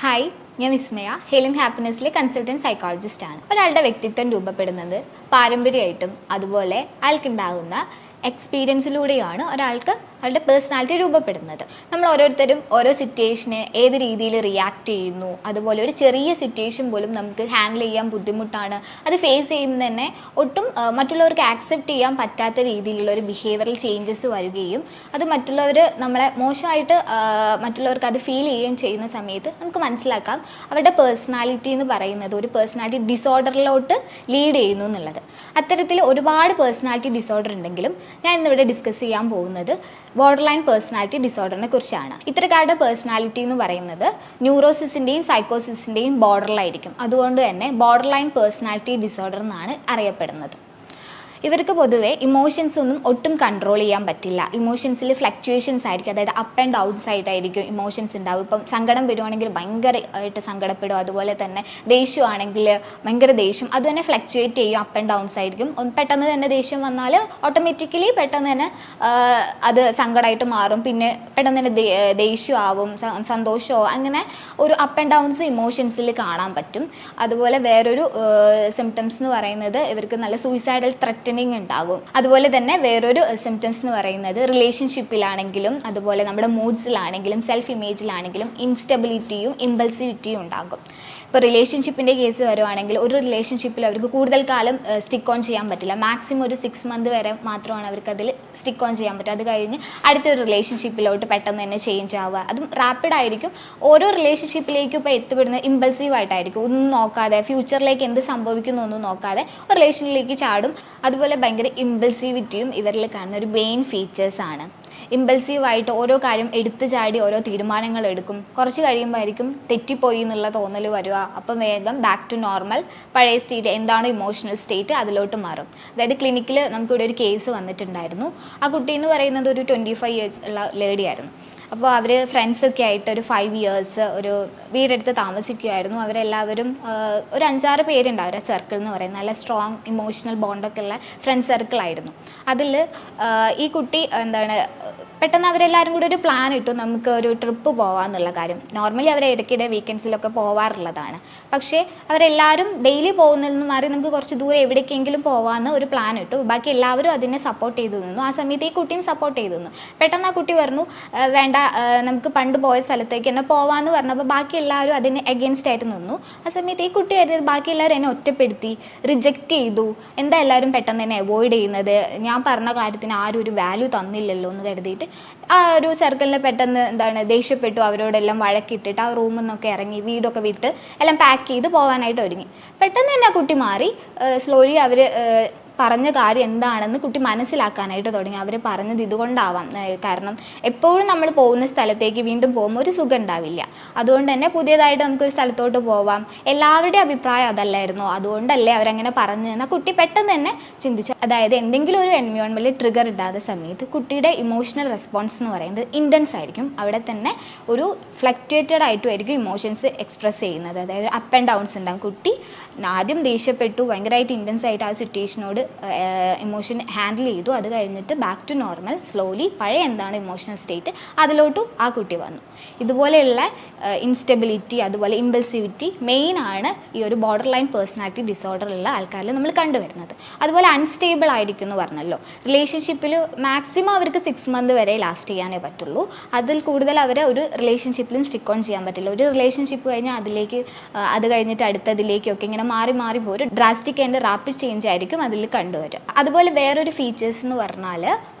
Hi, ഞാൻ വിസ്മയ. ഹെലിൻ ഹാപ്പിനെസ്സിലെ consultant psychologist ആണ്. ഒരാളുടെ വ്യക്തിത്വം രൂപപ്പെടുന്നത് പാരമ്പര്യമായിട്ടും അതുപോലെ അയാൾക്കുണ്ടാകുന്ന എക്സ്പീരിയൻസിലൂടെയാണ് ഒരാൾക്ക് അവരുടെ പേഴ്സണാലിറ്റി രൂപപ്പെടുന്നത്. നമ്മൾ ഓരോരുത്തരും ഓരോ സിറ്റുവേഷന് ഏത് രീതിയിൽ റിയാക്ട് ചെയ്യുന്നു, അതുപോലെ ഒരു ചെറിയ സിറ്റുവേഷൻ പോലും നമുക്ക് ഹാൻഡിൽ ചെയ്യാൻ ബുദ്ധിമുട്ടാണ്. അത് ഫേസ് ചെയ്യുമ്പോൾ തന്നെ ഒട്ടും മറ്റുള്ളവർക്ക് ആക്സെപ്റ്റ് ചെയ്യാൻ പറ്റാത്ത രീതിയിലുള്ള ഒരു ബിഹേവിയറൽ ചേഞ്ചസ് വരികയും അത് മറ്റുള്ളവർ നമ്മളെ മോശമായിട്ട് മറ്റുള്ളവർക്ക് അത് ഫീൽ ചെയ്യുകയും ചെയ്യുന്ന സമയത്ത് നമുക്ക് മനസ്സിലാക്കാം അവരുടെ പേഴ്സണാലിറ്റി എന്ന് പറയുന്നത് ഒരു പേഴ്സണാലിറ്റി ഡിസോർഡറിലോട്ട് ലീഡ് ചെയ്യുന്നു എന്നുള്ളത്. അത്തരത്തിൽ ഒരുപാട് പേഴ്സണാലിറ്റി ഡിസോർഡർ ഉണ്ടെങ്കിലും ഞാൻ ഇന്നിവിടെ ഡിസ്കസ് ചെയ്യാൻ പോകുന്നത് ബോർഡർ ലൈൻ പേഴ്സണാലിറ്റി ഡിസോർഡറിനെ കുറിച്ചാണ്. ഇത്തരക്കാരുടെ പേഴ്സണാലിറ്റി എന്ന് പറയുന്നത് ന്യൂറോസിസിൻ്റെയും സൈക്കോസിസിൻ്റെയും ബോർഡറിലായിരിക്കും. അതുകൊണ്ട് തന്നെ ബോർഡർ ലൈൻ പേഴ്സണാലിറ്റി ഡിസോർഡർ എന്നാണ് അറിയപ്പെടുന്നത്. ഇവർക്ക് പൊതുവെ ഇമോഷൻസ് ഒന്നും ഒട്ടും കൺട്രോൾ ചെയ്യാൻ പറ്റില്ല. ഇമോഷൻസിൽ ഫ്ലക്ച്വേഷൻസ് ആയിരിക്കും, അതായത് അപ്പ് ആൻഡ് ഡൗൺസ് ആയിട്ടായിരിക്കും ഇമോഷൻസ് ഉണ്ടാവും. ഇപ്പം സങ്കടം വരുവാണെങ്കിൽ ഭയങ്കരമായിട്ട് സങ്കടപ്പെടും, അതുപോലെ തന്നെ ദേഷ്യമാണെങ്കിൽ ഭയങ്കര ദേഷ്യം, അത് തന്നെ ഫ്ലക്ച്വേറ്റ് ചെയ്യും, അപ്പ് ആൻഡ് ഡൗൺസ് ആയിരിക്കും. പെട്ടെന്ന് തന്നെ ദേഷ്യം വന്നാൽ ഓട്ടോമാറ്റിക്കലി പെട്ടെന്ന് തന്നെ അത് സങ്കടമായിട്ട് മാറും, പിന്നെ പെട്ടെന്ന് തന്നെ ദേഷ്യമാവും, സന്തോഷമോ, അങ്ങനെ ഒരു അപ്പ് ആൻഡ് ഡൗൺസ് ഇമോഷൻസിൽ കാണാൻ പറ്റും. അതുപോലെ വേറൊരു സിംറ്റംസ് എന്ന് പറയുന്നത് ഇവർക്ക് നല്ല സൂയിസൈഡൽ ത്രെറ്റ് ഉണ്ടാകും. അതുപോലെ തന്നെ വേറൊരു സിംറ്റംസ് എന്ന് പറയുന്നത് റിലേഷൻഷിപ്പിലാണെങ്കിലും അതുപോലെ നമ്മുടെ മൂഡ്സിലാണെങ്കിലും സെൽഫ് ഇമേജിലാണെങ്കിലും ഇൻസ്റ്റെബിലിറ്റിയും ഇമ്പൾസിവിറ്റിയും ഉണ്ടാകും. ഇപ്പോൾ റിലേഷൻഷിപ്പിൻ്റെ കേസ് വരുവാണെങ്കിൽ ഒരു റിലേഷൻഷിപ്പിൽ അവർക്ക് കൂടുതൽ കാലം സ്റ്റിക്ക് ഓൺ ചെയ്യാൻ പറ്റില്ല. മാക്സിമം ഒരു 6 months വരെ മാത്രമാണ് അവർക്ക് അതിൽ സ്റ്റിക്ക് ഓൺ ചെയ്യാൻ പറ്റുക. അത് കഴിഞ്ഞ് അടുത്തൊരു റിലേഷൻഷിപ്പിലോട്ട് പെട്ടെന്ന് തന്നെ ചേഞ്ച് ആവുക, അതും റാപ്പിഡ് ആയിരിക്കും. ഓരോ റിലേഷൻഷിപ്പിലേക്കും ഇപ്പോൾ എത്തിപ്പെടുന്നത് ഇമ്പൾസീവായിട്ടായിരിക്കും, ഒന്നും നോക്കാതെ ഫ്യൂച്ചറിലേക്ക് എന്ത് സംഭവിക്കുന്നു ഒന്നും നോക്കാതെ ഒരു റിലേഷനിലേക്ക് ചാടും. അതുപോലെ ഭയങ്കര ഇമ്പൾസീവിറ്റിയും ഇവരിൽ കാണുന്ന ഒരു മെയിൻ ഫീച്ചേഴ്സാണ്. ഇമ്പൾസീവായിട്ട് ഓരോ കാര്യം എടുത്തു ചാടി ഓരോ തീരുമാനങ്ങൾ എടുക്കും. കുറച്ച് കഴിയുമ്പോഴായിരിക്കും തെറ്റിപ്പോയി എന്നുള്ള തോന്നൽ വരിക. അപ്പം വേഗം ബാക്ക് ടു നോർമൽ, പഴയ സ്റ്റേറ്റ് എന്താണോ ഇമോഷണൽ സ്റ്റേറ്റ് അതിലോട്ട് മാറും. അതായത് ക്ലിനിക്കിൽ നമുക്കിവിടെ ഒരു കേസ് വന്നിട്ടുണ്ടായിരുന്നു. ആ കുട്ടി എന്ന് പറയുന്നത് ഒരു 25 years ഉള്ള ലേഡി ആയിരുന്നു. അപ്പോൾ അവർ ഫ്രണ്ട്സൊക്കെ ആയിട്ട് ഒരു 5 years ഒരു വീടെടുത്ത് താമസിക്കുമായിരുന്നു. അവരെല്ലാവരും ഒരു 5-6 പേരുണ്ട് അവരുടെ സർക്കിൾ എന്ന് പറയുന്നത്. നല്ല സ്ട്രോങ് ഇമോഷണൽ ബോണ്ടൊക്കെ ഉള്ള ഫ്രണ്ട് സർക്കിളായിരുന്നു. അതിൽ ഈ കുട്ടി പെട്ടെന്ന് അവരെല്ലാവരും കൂടി ഒരു പ്ലാൻ ഇട്ടു, നമുക്ക് ഒരു ട്രിപ്പ് പോകാമെന്നുള്ള കാര്യം. നോർമലി അവർ ഇടയ്ക്കിടെ വീക്കെൻഡ്സിലൊക്കെ പോവാറുള്ളതാണ്. പക്ഷേ അവരെല്ലാവരും ഡെയിലി പോകുന്നതിൽ നിന്ന് മാറി നമുക്ക് കുറച്ച് ദൂരെ എവിടേക്കെങ്കിലും പോകാമെന്ന് ഒരു പ്ലാൻ ഇട്ടു. ബാക്കി എല്ലാവരും അതിനെ സപ്പോർട്ട് ചെയ്തു നിന്നു. ആ സമയത്ത് ഈ കുട്ടിയും സപ്പോർട്ട് ചെയ്തു നിന്നു. പെട്ടെന്ന് ആ കുട്ടി പറഞ്ഞു, വേണ്ട, നമുക്ക് പണ്ട് പോയ സ്ഥലത്തേക്ക് എന്നെ പോവാമെന്ന് പറഞ്ഞപ്പോൾ ബാക്കി എല്ലാവരും അതിന് എഗെയിൻസ്റ്റ് ആയിട്ട് നിന്നു. ആ സമയത്ത് ഈ കുട്ടി കരുതിയത് ബാക്കി എല്ലാവരും എന്നെ ഒറ്റപ്പെടുത്തി, റിജക്റ്റ് ചെയ്തു, എന്താ എല്ലാവരും പെട്ടെന്ന് തന്നെ അവോയ്ഡ് ചെയ്യുന്നത്, ഞാൻ പറഞ്ഞ കാര്യത്തിന് ആരും ഒരു വാല്യൂ തന്നില്ലല്ലോ എന്ന് കരുതിയിട്ട് ആ ഒരു സർക്കിളിന് പെട്ടെന്ന് ദേഷ്യപ്പെട്ടു. അവരോടെല്ലാം വഴക്കിട്ടിട്ട് ആ റൂമിൽ നിന്നൊക്കെ ഇറങ്ങി വീടൊക്കെ വിട്ട് എല്ലാം പാക്ക് ചെയ്ത് പോകാനായിട്ട് ഒരുങ്ങി. പെട്ടെന്ന് തന്നെ ആ കുട്ടി മാറി. സ്ലോലി അവർ പറഞ്ഞ കാര്യം എന്താണെന്ന് കുട്ടി മനസ്സിലാക്കാനായിട്ട് തുടങ്ങി. അവർ പറഞ്ഞത് ഇതുകൊണ്ടാവാം, കാരണം എപ്പോഴും നമ്മൾ പോകുന്ന സ്ഥലത്തേക്ക് വീണ്ടും പോകുമ്പോൾ ഒരു സുഖം ഉണ്ടാവില്ല. അതുകൊണ്ട് തന്നെ പുതിയതായിട്ട് നമുക്കൊരു സ്ഥലത്തോട്ട് പോവാം, എല്ലാവരുടെയും അഭിപ്രായം അതല്ലായിരുന്നോ, അതുകൊണ്ടല്ലേ അവരങ്ങനെ പറഞ്ഞു എന്ന് കുട്ടി പെട്ടെന്ന് തന്നെ ചിന്തിച്ചു. അതായത് എന്തെങ്കിലും ഒരു എൻവയോൺമെൻറ്റിൽ ട്രിഗർ ഇടാത്ത സമയത്ത് കുട്ടിയുടെ ഇമോഷണൽ റെസ്പോൺസ് എന്ന് പറയുന്നത് ഇൻറ്റൻസ് ആയിരിക്കും. അവിടെ തന്നെ ഒരു ഫ്ലക്ച്വേറ്റഡ് ആയിട്ടുമായിരിക്കും ഇമോഷൻസ് എക്സ്പ്രസ് ചെയ്യുന്നത്. അതായത് അപ്പ് ആൻഡ് ഡൗൺസ് ഉണ്ടാകും. കുട്ടി ആദ്യം ദേഷ്യപ്പെട്ടു, ഭയങ്കരമായിട്ട് ഇൻറ്റൻസ് ആയിട്ട് ആ സിറ്റുവേഷനോട് ഇമോഷൻ ഹാൻഡിൽ ചെയ്തു. അത് കഴിഞ്ഞിട്ട് ബാക്ക് ടു നോർമൽ, സ്ലോലി പഴയ എന്താണ് ഇമോഷണൽ സ്റ്റേറ്റ് അതിലോട്ടും ആ കുട്ടി വന്നു. ഇതുപോലെയുള്ള ഇൻസ്റ്റെബിലിറ്റി അതുപോലെ ഇമ്പൾസിവിറ്റി മെയിനാണ് ഈ ഒരു ബോർഡർ ലൈൻ പേഴ്സണാലിറ്റി ഡിസോർഡറുള്ള ആൾക്കാരിൽ നമ്മൾ കണ്ടുവരുന്നത്. അതുപോലെ അൺസ്റ്റേബിൾ ആയിരിക്കും എന്ന് പറഞ്ഞല്ലോ. റിലേഷൻഷിപ്പിൽ മാക്സിമം അവർക്ക് 6 months വരെ ലാസ്റ്റ് ചെയ്യാനേ പറ്റുള്ളൂ. അതിൽ കൂടുതൽ അവരെ ഒരു റിലേഷൻഷിപ്പിലും സ്റ്റിക്ക് ഓൺ ചെയ്യാൻ പറ്റില്ല. ഒരു റിലേഷൻഷിപ്പ് കഴിഞ്ഞാൽ അതിലേക്ക് അത് കഴിഞ്ഞിട്ട് അടുത്തതിലേക്കൊക്കെ ഇങ്ങനെ മാറി മാറി പോരും. ഡ്രാസ്റ്റിക് ആൻഡ് റാപ്പിഡ് ചേഞ്ച് ആയിരിക്കും അതിൽ കണ്ടുവരും. അതുപോലെ വേറൊരു ഫീച്ചേഴ്സ് എന്ന് പറഞ്ഞാൽ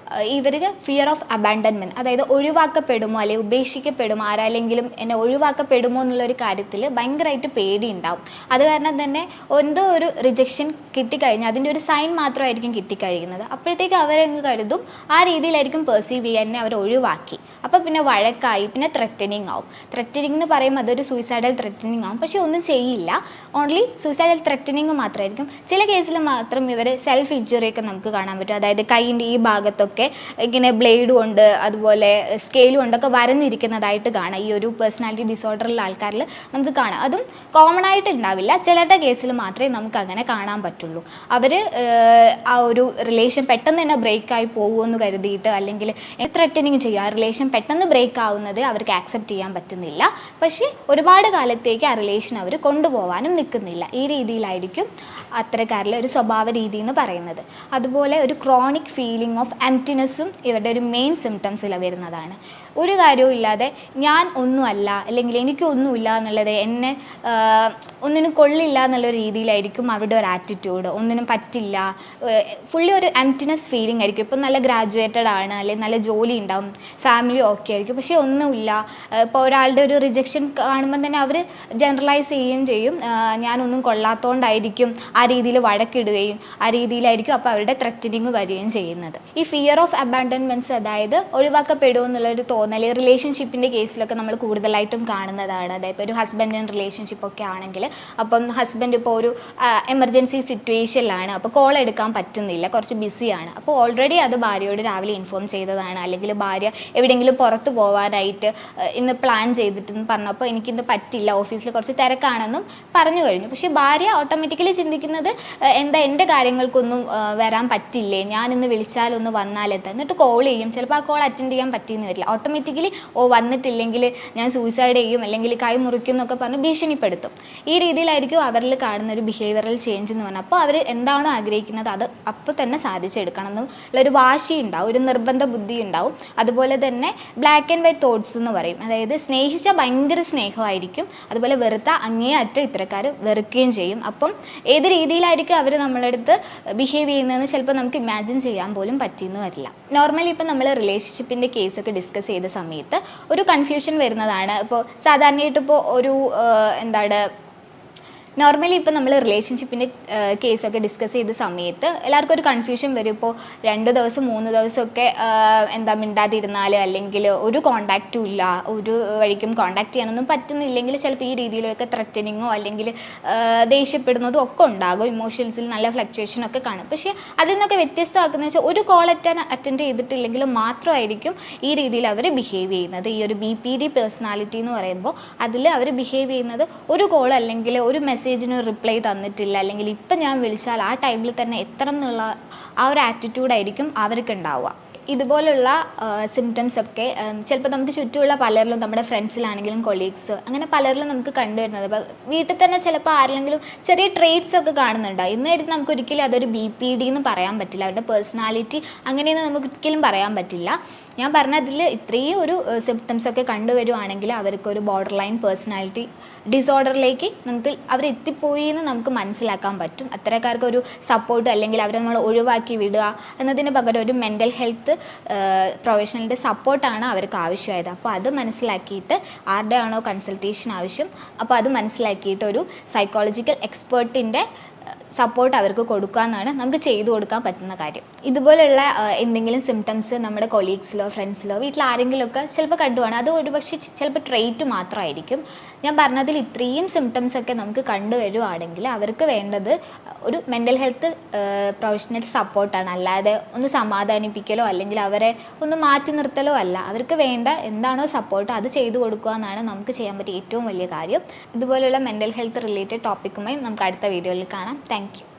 ഇവർക്ക് ഫിയർ ഓഫ് അബാൻഡൻമെൻറ്റ്, അതായത് ഒഴിവാക്കപ്പെടുമോ അല്ലെങ്കിൽ ഉപേക്ഷിക്കപ്പെടുമോ, ആരാലെങ്കിലും എന്നെ ഒഴിവാക്കപ്പെടുമോ എന്നുള്ളൊരു കാര്യത്തിൽ ഭയങ്കരമായിട്ട് പേടി ഉണ്ടാവും. അത് കാരണം തന്നെ എന്തോ ഒരു റിജക്ഷൻ കിട്ടിക്കഴിഞ്ഞാൽ അതിൻ്റെ ഒരു സൈൻ മാത്രമായിരിക്കും കിട്ടിക്കഴിയുന്നത്. അപ്പോഴത്തേക്ക് അവരങ്ങ് കരുതും ആ രീതിയിലായിരിക്കും പെർസീവ് ചെയ്യാൻ, എന്നെ അവർ ഒഴിവാക്കി. അപ്പോൾ പിന്നെ വഴക്കായി, പിന്നെ ത്രെറ്റനിങ് ആവും. ത്രെറ്റനിങ് എന്ന് പറയുമ്പോൾ അതൊരു സൂയിസൈഡൽ ത്രെറ്റനിങ് ആവും. പക്ഷേ ഒന്നും ചെയ്യില്ല, ഓൺലി സൂയിസൈഡൽ ത്രെറ്റനിങ് മാത്രമായിരിക്കും. ചില കേസിൽ മാത്രം ഇവർ സെൽഫ് ഇഞ്ചുറിയൊക്കെ നമുക്ക് കാണാൻ പറ്റും. അതായത് കൈയിൻ്റെ ഈ ഭാഗത്തൊക്കെ ഒക്കെ ഇങ്ങനെ ബ്ലേഡ് കൊണ്ട് അതുപോലെ സ്കെയിൽ കൊണ്ടൊക്കെ വരഞ്ഞിരിക്കുന്നതായിട്ട് കാണാം. ഈ ഒരു പേഴ്സണാലിറ്റി ഡിസോർഡറുള്ള ആൾക്കാരിൽ നമുക്ക് കാണാം. അതും കോമൺ ആയിട്ട് ഉണ്ടാവില്ല, ചിലരുടെ കേസിൽ മാത്രമേ നമുക്ക് അങ്ങനെ കാണാൻ പറ്റുള്ളൂ. അവർ ആ ഒരു റിലേഷൻ പെട്ടെന്ന് തന്നെ ബ്രേക്കായി പോകുമെന്ന് കരുതിയിട്ട് അല്ലെങ്കിൽ ത്രെറ്റനിങ് ചെയ്യുക, ആ റിലേഷൻ പെട്ടെന്ന് ബ്രേക്ക് ആവുന്നത് അവർക്ക് ആക്സെപ്റ്റ് ചെയ്യാൻ പറ്റുന്നില്ല. പക്ഷേ ഒരുപാട് കാലത്തേക്ക് ആ റിലേഷൻ അവർ കൊണ്ടുപോകാനും നിൽക്കുന്നില്ല. ഈ രീതിയിലായിരിക്കും അത്തരക്കാരിലെ ഒരു സ്വഭാവ രീതി എന്ന് പറയുന്നത്. അതുപോലെ ഒരു ക്രോണിക് ഫീലിംഗ് ഓഫ് എംപ്റ്റിനെസ്സും ഇവരുടെ ഒരു മെയിൻ സിംറ്റംസിൽ വരുന്നതാണ്. ഒരു കാര്യവും ഇല്ലാതെ ഞാൻ ഒന്നുമല്ല അല്ലെങ്കിൽ എനിക്കൊന്നുമില്ല എന്നുള്ളത്, എന്നെ ഒന്നിനും കൊള്ളില്ല എന്നുള്ള രീതിയിലായിരിക്കും അവരുടെ ഒരു ആറ്റിറ്റ്യൂഡ്. ഒന്നിനും പറ്റില്ല, ഫുള്ളി ഒരു എംപ്റ്റിനെസ് ഫീലിംഗ് ആയിരിക്കും. ഇപ്പം നല്ല ഗ്രാജുവേറ്റഡ് ആണ് അല്ലെങ്കിൽ നല്ല ജോലി ഉണ്ടാവും, ഫാമിലി ഓക്കെ ആയിരിക്കും, പക്ഷേ ഒന്നുമില്ല. ഇപ്പോൾ ഒരാളുടെ ഒരു റിജക്ഷൻ കാണുമ്പോൾ തന്നെ അവർ ജനറലൈസ് ചെയ്യുകയും ചെയ്യും, ഞാനൊന്നും കൊള്ളാത്തതുകൊണ്ടായിരിക്കും, ആ രീതിയിൽ വഴക്കിടുകയും ആ രീതിയിലായിരിക്കും അപ്പോൾ അവരുടെ ത്രെറ്റനിങ് വരികയും ചെയ്യുന്നത്. ഈ ഫിയർ ഓഫ് അബാൻഡൻമെൻറ്റ്സ്, അതായത് ഒഴിവാക്കപ്പെടുമോ എന്നുള്ളൊരു തോന്നൽ റിലേഷൻഷിപ്പിൻ്റെ കേസിലൊക്കെ നമ്മൾ കൂടുതലായിട്ടും കാണുന്നതാണ്. അതായത് ഇപ്പോൾ ഒരു ഹസ്ബൻഡ് ആൻഡ് റിലേഷൻഷിപ്പ് ഒക്കെ ആണെങ്കിൽ, അപ്പം ഹസ്ബൻഡ് ഇപ്പോൾ ഒരു എമർജൻസി സിറ്റുവേഷനിലാണ്, അപ്പോൾ കോൾ എടുക്കാൻ പറ്റുന്നില്ല, കുറച്ച് ബിസിയാണ്. അപ്പോൾ ഓൾറെഡി അത് ഭാര്യയോട് രാവിലെ ഇൻഫോം ചെയ്തതാണ്, അല്ലെങ്കിൽ ഭാര്യ എവിടെയെങ്കിലും പുറത്ത് പോകാനായിട്ട് ഇന്ന് പ്ലാൻ ചെയ്തിട്ടെന്ന് പറഞ്ഞപ്പോൾ എനിക്കിന്ന് പറ്റില്ല, ഓഫീസിൽ കുറച്ച് തിരക്കാണെന്നും പറഞ്ഞു കഴിഞ്ഞു. പക്ഷേ ഭാര്യ ഓട്ടോമാറ്റിക്കലി ചിന്തിക്കുന്നത്, എന്താ എൻ്റെ കാര്യങ്ങൾക്കൊന്നും വരാൻ പറ്റില്ലേ, ഞാനിന്ന് വിളിച്ചാലൊന്ന് വന്നാലെത്താം. എന്നിട്ട് കോൾ ചെയ്യും, ചിലപ്പോൾ ആ കോൾ അറ്റൻഡ് ചെയ്യാൻ പറ്റിയെന്ന് വരില്ല. ഓട്ടോമാറ്റിക്കലി വന്നിട്ടില്ലെങ്കിൽ ഞാൻ സൂയിസൈഡ് ചെയ്യും അല്ലെങ്കിൽ കൈ മുറിക്കും എന്നൊക്കെ പറഞ്ഞ് ഭീഷണിപ്പെടുത്തും. ഈ രീതിയിലായിരിക്കും അവരിൽ കാണുന്ന ഒരു ബിഹേവിയറൽ ചേഞ്ച് എന്ന് പറഞ്ഞാൽ. അപ്പോൾ അവർ എന്താണോ ആഗ്രഹിക്കുന്നത് അത് അപ്പോൾ തന്നെ സാധിച്ചെടുക്കണം എന്നുള്ളൊരു വാശി ഉണ്ടാവും, ഒരു നിർബന്ധ ബുദ്ധി ഉണ്ടാവും. അതുപോലെ തന്നെ ബ്ലാക്ക് ആൻഡ് വൈറ്റ് തോട്ട്സ് എന്ന് പറയും. അതായത് സ്നേഹിച്ചാൽ ഭയങ്കര സ്നേഹമായിരിക്കും, അതുപോലെ വെറുത്ത അങ്ങേയറ്റം ഇത്തരക്കാർ വെറുക്കുകയും ചെയ്യും. അപ്പം ഏത് രീതിയിലായിരിക്കും അവർ നമ്മളടുത്ത് ബിഹേവ് ചെയ്യുന്നതെന്ന് ചിലപ്പോൾ നമുക്ക് ഇമാജിൻ ചെയ്യാൻ പോലും പറ്റിയെന്ന് വരില്ല. നോർമലി ഇപ്പം നമ്മൾ റിലേഷൻഷിപ്പിൻ്റെ കേസൊക്കെ ഡിസ്കസ് ചെയ്ത സമയത്ത് ഒരു കൺഫ്യൂഷൻ വരുന്നതാണ്. ഇപ്പോൾ സാധാരണയായിട്ട് ഇപ്പോൾ ഒരു നോർമലി ഇപ്പോൾ നമ്മൾ റിലേഷൻഷിപ്പിൻ്റെ കേസൊക്കെ ഡിസ്കസ് ചെയ്ത സമയത്ത് എല്ലാവർക്കും ഒരു കൺഫ്യൂഷൻ വരും. ഇപ്പോൾ 2 ദിവസം 3 ദിവസമൊക്കെ മിണ്ടാതിരുന്നാൽ, അല്ലെങ്കിൽ ഒരു കോണ്ടാക്റ്റും ഇല്ല, ഒരു വഴിക്കും കോണ്ടാക്ട് ചെയ്യാനൊന്നും പറ്റുന്നില്ലെങ്കിൽ ചിലപ്പോൾ ഈ രീതിയിലൊക്കെ ത്രെറ്റനിങ്ങോ അല്ലെങ്കിൽ ദേഷ്യപ്പെടുന്നതും ഒക്കെ ഉണ്ടാകും. ഇമോഷൻസിൽ നല്ല ഫ്ലക്ച്വേഷനൊക്കെ കാണും. പക്ഷേ അതിൽ നിന്നൊക്കെ വ്യത്യസ്തമാക്കുന്നത് വെച്ചാൽ ഒരു കോൾ അറ്റൻഡ് ചെയ്തിട്ടില്ലെങ്കിൽ മാത്രമായിരിക്കും ഈ രീതിയിൽ അവർ ബിഹേവ് ചെയ്യുന്നത്. ഈ ഒരു BPD പേഴ്സണാലിറ്റി എന്ന് പറയുമ്പോൾ അതിൽ അവർ ബിഹേവ് ചെയ്യുന്നത്, ഒരു കോൾ അല്ലെങ്കിൽ ഒരു മെസ്സേജിന് റിപ്ലൈ തന്നിട്ടില്ല, അല്ലെങ്കിൽ ഇപ്പം ഞാൻ വിളിച്ചാൽ ആ ടൈമിൽ തന്നെ എത്തണം എന്നുള്ള ആ ഒരു ആറ്റിറ്റ്യൂഡായിരിക്കും അവർക്ക് ഉണ്ടാവുക. ഇതുപോലുള്ള സിംറ്റംസ് ഒക്കെ ചിലപ്പോൾ നമുക്ക് ചുറ്റുമുള്ള പലരിലും, നമ്മുടെ ഫ്രണ്ട്സിലാണെങ്കിലും കൊളീഗ്സ്, അങ്ങനെ പലരിലും നമുക്ക് കണ്ടുവരുന്നത്. ഇപ്പോൾ വീട്ടിൽ തന്നെ ചിലപ്പോൾ ആരെങ്കിലും ചെറിയ ട്രേറ്റ്സ് ഒക്കെ കാണുന്നുണ്ടാവും. ഇന്നായിട്ട് നമുക്ക് ഒരിക്കലും അതൊരു BPD എന്ന് പറയാൻ പറ്റില്ല, അവരുടെ പേഴ്സണാലിറ്റി അങ്ങനെയെന്ന് നമുക്ക് ഒരിക്കലും പറയാൻ പറ്റില്ല. ഞാൻ പറഞ്ഞതിൽ ഇത്രയും ഒരു സിംറ്റംസ് ഒക്കെ കണ്ടുവരുവാണെങ്കിൽ അവർക്കൊരു ബോർഡർ ലൈൻ പേഴ്സണാലിറ്റി ഡിസോർഡറിലേക്ക് അവരെത്തിപ്പോയി എന്ന് നമുക്ക് മനസ്സിലാക്കാൻ പറ്റും. അത്തരക്കാർക്ക് ഒരു സപ്പോർട്ട് അല്ലെങ്കിൽ അവരെ നമ്മൾ ഒഴിവാക്കി വിടുക എന്നതിന് പകരം ഒരു മെൻ്റൽ ഹെൽത്ത് പ്രൊഫഷണലിൻ്റെ സപ്പോർട്ടാണ് അവർക്ക് ആവശ്യമായത്. അപ്പോൾ അത് മനസ്സിലാക്കിയിട്ട് ആരുടെ ആണോ കൺസൾട്ടേഷൻ ആവശ്യം, അപ്പോൾ അത് മനസ്സിലാക്കിയിട്ട് ഒരു സൈക്കോളജിക്കൽ എക്സ്പേർട്ടിൻ്റെ സപ്പോർട്ട് അവർക്ക് കൊടുക്കുക എന്നാണ് നമുക്ക് ചെയ്തു കൊടുക്കാൻ പറ്റുന്ന കാര്യം. ഇതുപോലെയുള്ള എന്തെങ്കിലും സിംറ്റംസ് നമ്മുടെ കൊളീഗ്സിലോ ഫ്രണ്ട്സിലോ വീട്ടിൽ ആരെങ്കിലുമൊക്കെ ചിലപ്പോൾ കണ്ടുപോകണം. അത് ഒരുപക്ഷെ ചിലപ്പോൾ ട്രേറ്റ് മാത്രമായിരിക്കും. ഞാൻ പറഞ്ഞതിൽ ഇത്രയും സിംറ്റംസ് ഒക്കെ നമുക്ക് കണ്ടുവരുവാണെങ്കിൽ അവർക്ക് വേണ്ടത് ഒരു മെൻ്റൽ ഹെൽത്ത് പ്രൊഫഷണൽ സപ്പോർട്ടാണ്. അല്ലാതെ ഒന്ന് സമാധാനിപ്പിക്കലോ അല്ലെങ്കിൽ അവരെ ഒന്ന് മാറ്റി നിർത്തലോ അല്ല. അവർക്ക് വേണ്ട എന്താണോ സപ്പോർട്ട് അത് ചെയ്തു കൊടുക്കുക എന്നാണ് നമുക്ക് ചെയ്യാൻ പറ്റിയ ഏറ്റവും വലിയ കാര്യം. ഇതുപോലെയുള്ള മെൻ്റൽ ഹെൽത്ത് റിലേറ്റഡ് ടോപ്പിക്കുമായി നമുക്ക് അടുത്ത വീഡിയോയിൽ കാണാം. Thank you.